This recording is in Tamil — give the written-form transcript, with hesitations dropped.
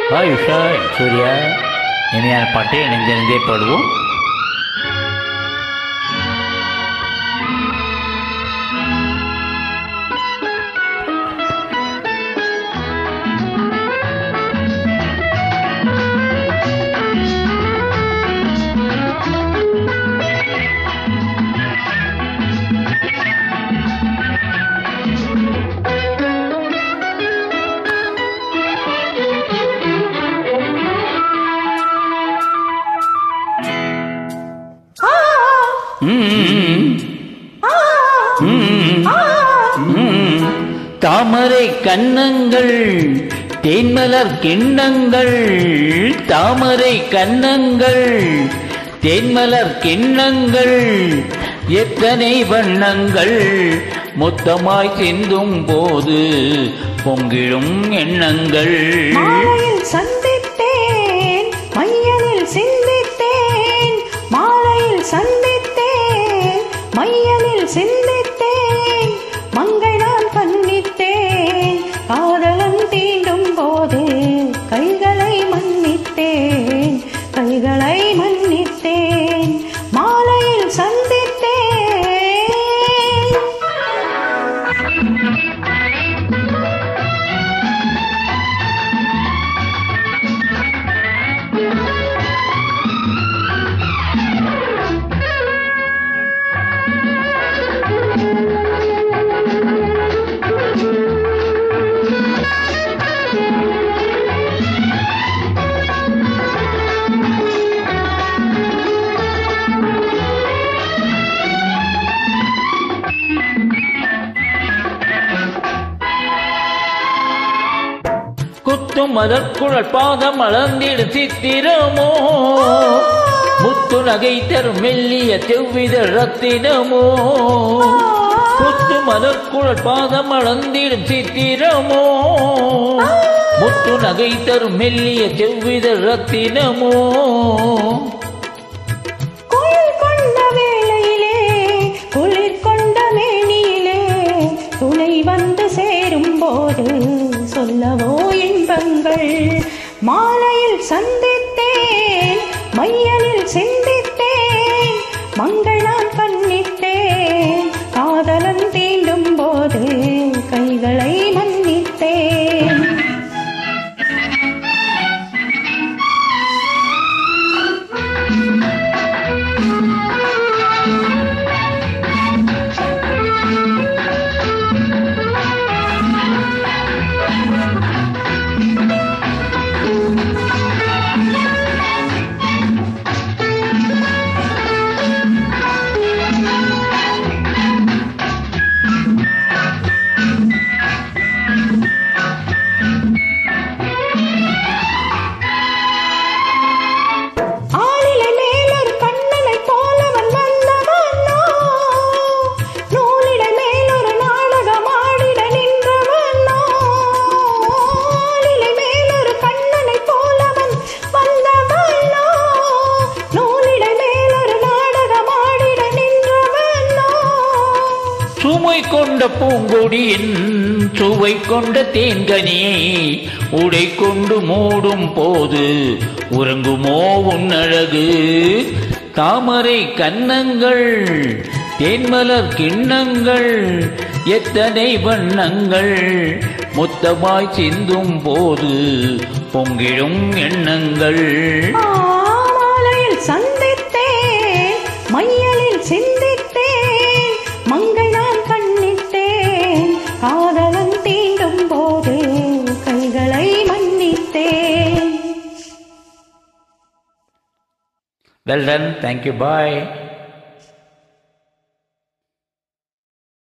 ஹாய் உஷா சூர்யா, இனிமையான பாட்டை இணைந்திருந்தே பாடுவோம். தாமரை கன்னங்கள் தேன்மலர் கிண்ணங்கள், தாமரை கன்னங்கள் தேன்மலர் கிண்ணங்கள், எத்தனை வண்ணங்கள் மொத்தமாய் சிந்தும் போது பொங்கிடும் எண்ணங்கள். மாலையில் சந்தித்தேன் மையனில் சிந்தித்தேன், மாலையில் சந்தித்தேன் மையனில் சிந்தித்தேன், மங்கை நான் பண்ணித்தேன் காதலன் தீண்டும் போது கைகளை மன்னித்தேன், கைகளை மன்னித்தேன், மாலையில் சந்தித்தேன். குத்தும் அதற்குழல் பாதம் அளந்திடு சித்திரமோ, முத்து நகை தரும் மெல்லிய செவ்வித ரத்தினமோ, குத்தும் அதற்குழல் பாதம் அளந்திடும் சித்திரமோ, முத்து நகை தரும் மெல்லிய செவ்வித ரத்தினமோ. கோயில் கொண்ட வேளையிலே குளிர் கொண்ட மேனியிலே துணை வந்து சேரும் போது சொல்லவோ இன்பங்கள், மாலையில் சந்தித்தேன் மையலில் சிந்தித்தேன், மங்கை நான் பண்ணித்தேன் காதலன் தீண்டும் போது கைகளை மன்னித்தேன். சுமை கொண்ட பூங்கொடியின் சுவை கொண்ட தேன்கனியை உடை கொண்டு மூடும் போது உறங்குமோ உன்னழகு. தாமரை கன்னங்கள் தேன்மலர் கிண்ணங்கள், எத்தனை வண்ணங்கள் மொத்தமாய் சிந்தும் போது பொங்கிடும் எண்ணங்கள். மாலையில் சந்தித்தேன் மையலில் சிந்தித்தேன், மங்கை நான் பண்ணித்தேன் காதலன் தீண்டும் போது கைகளை மன்னித்தேன். Well done. Thank you. Bye.